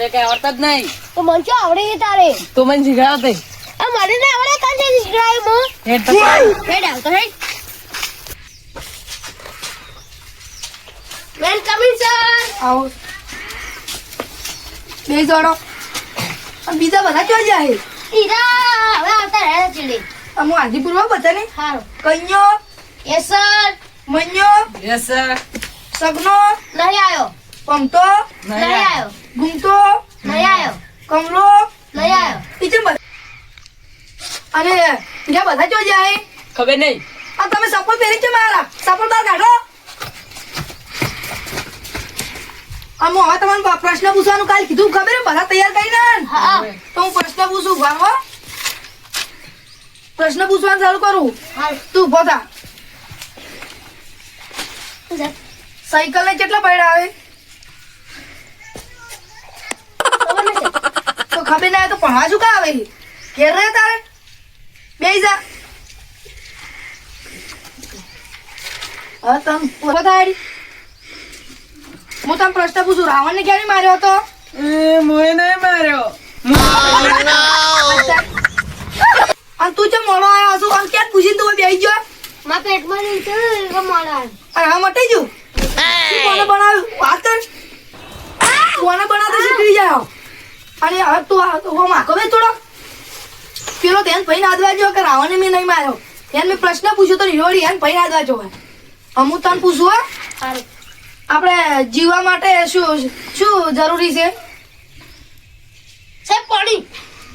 તે કઈ આવડતા જ નહીં. તો મને શું આવડે છે તારે? તું મને શીખડાવ તે. આ મને ના આવડે કાંઈ શીખડાયું હું? હેડ તો. હેડ આવતો હેડ. Welcome sir. આવો બે જણો અને બીજા બધા ક્યાં જાય? ઈરા હવે આવતા રહ્યા ચીડે. અમુ આદિપુરમાં બધા ને હારું. કન્યો યસ સર. મન્યો યસ સર. સગનો નહીં આયો. પમતો નહીં આયો. ગુમતો નહીં આયો. કમલો નહીં આયો. બીજે બધા અને બીજા બધા ક્યાં જાય? ખબર નહીં. આ તમે સપોર્ટ પહેરી છે મારા સપોર્ટ બાર કાઢો. અમુ હવે તમને પ્રશ્ન પૂછવાનું કાલ કીધું ખબર હે? બધા તૈયાર કરીને હા. તો હું પ્રશ્ન પૂછું ભાવો પ્રશ્ન પૂછવાનું ચાલુ કરું. હારું. તું ઉભો થા. જા. સાયકલ ને કેટલા પૈડા આવે? ખબર નથી. તો ખબર ના આવે તો ભણવા શું કા આવે? ઘેર રહે તારે બેસી જા. હવે તમે ઉભો થા હેડી. હું તમે પ્રશ્ન પૂછું રાવણ ને ક્યારે માર્યો હતો? મોય નહીં માર્યો. અને તું જે મોડો આવ્યો હશો અને ક્યાં પૂછીને તું બેસી ગયો મારા પેટમાં નહીં તો એટલે મોડા આવે. અને હા મટી ગયું. કોને બનાવ્યું વાત કર. કોને બનાવતા શીખવી જાય અને હવે તું માખો બે થોડો પેલો ધ્યાન ભાઈ નાદવા જો કે રાવણને મેં નહીં માર્યો એને મેં પ્રશ્ન પૂછ્યો તો નિરોડી એને ભાઈ નાદવા જો અમુક તને પૂછવું હો હારું. આપણે જીવવા માટે શું શું જરૂરી છે? સાહેબ પાણી.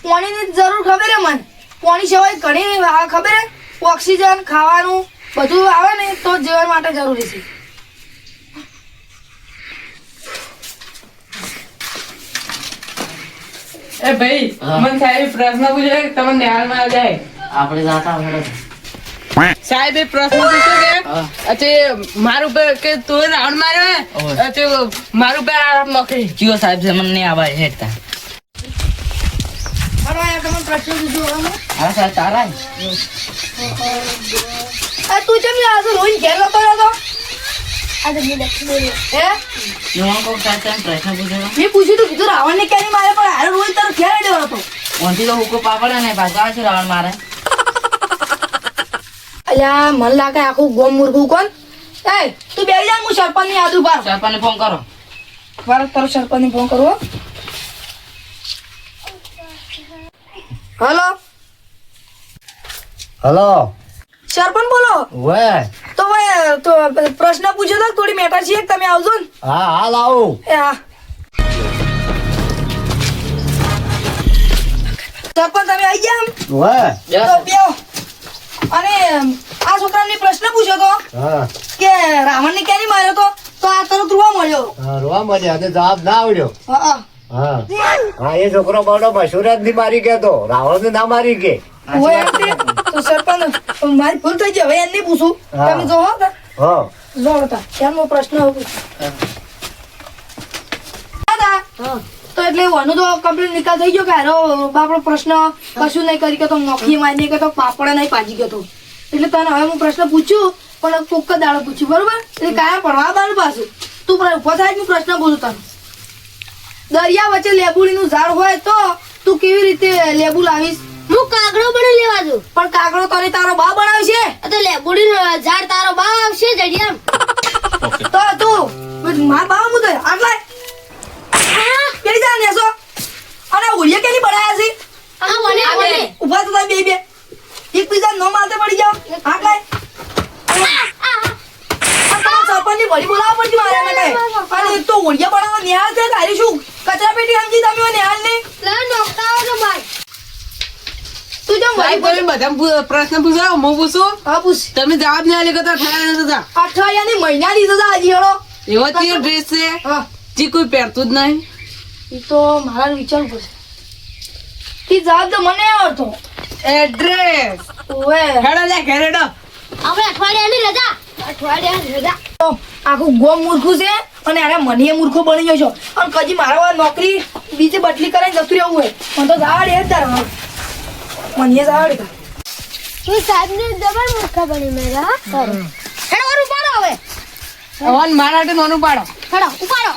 પાણીની જરૂર ખબર હે મને. પાણી સિવાય ઘણી ખબર હે ઓક્સિજન ખાવાનું બધું આવે ને તો જીવન માટે જરૂરી છે. એ ભાઈ મને સાહેબ પ્રશ્ન પૂછ્યો કે તમને નિહાળમાં આવી જાય. આપણે જાતા હેડો. સાહેબ એ પ્રશ્ન પૂછ્યો કે અચ્છે મારું ઉપર કે તું રાઉન્ડ માર્યો હે અચ્છે મારું ઉપર આરામ નોકરી જીઓ સાહેબ છે મને નહીં આવે હેડતા. હાલો યાર તમને પ્રશ્ન પૂછ્યો હવે હા સાહેબ તારા તું કેમ આજે રોજ ઘેર નતો રહેતો? આજે મેં લખી દે. હે હું કહું સાહેબ તમે પ્રશ્ન પૂછ્યો મેં પૂછ્યું તું કીધું રાવણ ને ક્યારે મારે પણ હારે રોજ તારો ઘેર આવ્યો હતો. ઓનથી તો હુકો પાપડે ને ભાગવા છે રાવણ મારે. અલ્યા મન લાગે આખું ગોમ મુર્ગું કોણ? એ તું બેસી જા હું સરપંચ ની યાદ ઉભા સરપંચને ફોન કરો. ભારત તારો સરપંચ ને ફોન કરવો. હલો હલો સરપંચ બોલો. વે તો ભાઈ તો પ્રશ્ન પૂછ્યો તો થોડી મેટર છે તમે આવજો ને. હા હાલ આવું. એ હા સરપંચ તમે આવી ગયા વે તો બેહો. અને આ છોકરાને પ્રશ્ન પૂછ્યો તો હા કે રાવણ ને ક્યારે માર્યો તો આ તરત રૂવા મળ્યો. હા, રોવા મળ્યા અને જવાબ ના આવડ્યો. હા હા હા એ છોકરો બડો મશહૂર જ નહીં મારી ગયો રાવણ ને ના મારી કે ઓય આંટી, તો સરપંચ મારી ભૂલ થઈ ગઈ હવે એને નહીં પૂછું હા. તમે જોવો તા હા જોડતા કેમનો પ્રશ્ન હવે પૂછું. દાદા તો એટલે વાનું તો કમ્પ્લીટ નિકાલ થઈ ગયો કે હારો બાપડો પ્રશ્ન કશું નહીં કરી કે તો નોખી મારી નહીં કે તો પાપડા નહીં પાજી ગયો તો એટલે તને હવે હું પ્રશ્ન પૂછ્યું પણ કોક જ દાડો પૂછ્યું બરોબર એટલે કાયા ભણવા બારું પાછું તું ઉભો થાય હું પ્રશ્ન પૂછું તને દરિયા વચ્ચે લેબુડીનું ઝાડ હોય તો તું કેવી રીતે લેબુ લાવીશ? હું કાગડો બને લેવા દઉં. પણ કાગડો તને તારો બા બનાવશે તો લેબુડી ઝાડ તારો બા આવશે જડિયામ. તો તું માર બા હું તો આટલા કેરી જા નેસો અને ઉડિયા કેની બનાયા છે? આ મને મને ઉભા તો થાય બે બે એક બીજા નો મારતે પડી જાવ આટલા સરપંચની વળી બોલાવવા પડતી મારે અને એક તો ઉડિયા બનાવવા નિહાળ છે તારી શું કચરા પેટી સમજી તમે નિહાળ ને લે નોકતા આવો તો ભાઈ. તું જેમ સાહેબ વળી તમે બધા પ્રશ્ન પૂછો હું પૂછું હા પૂછ તમે જવાબ નહીં આલે કરતા ઠરાય નતા. અઠવાડિયાની મહિના દીધો હતા હજી હેડો એવો ચીયો ડ્રેસ છે હા જે કોઈ પહેરતું જ નહીં. એ તો મારા વિચારવું પડશે તી જવાબ તો મને આવડતો એડ્રેસ ઓએ હેડો લે ઘરે હેડો. આપણે અઠવાડિયાની રજા. અઠવાડિયાની રજા. તો આખું ગોમ મૂર્ખું છે અને અરે મને મૂર્ખો બની ગયો છો અને કદી મારા નોકરી બીજી બદલી કરીને જતું રહેવું હોય મને તો જાડ એ જ તાર મને જાડ તું સાહેબને જબર મૂર્ખા બની મેરા. હેડો વાર ઉપાડો હવે. અવન મારા હાટે નોનું પાડો. હેડો ઉપાડો.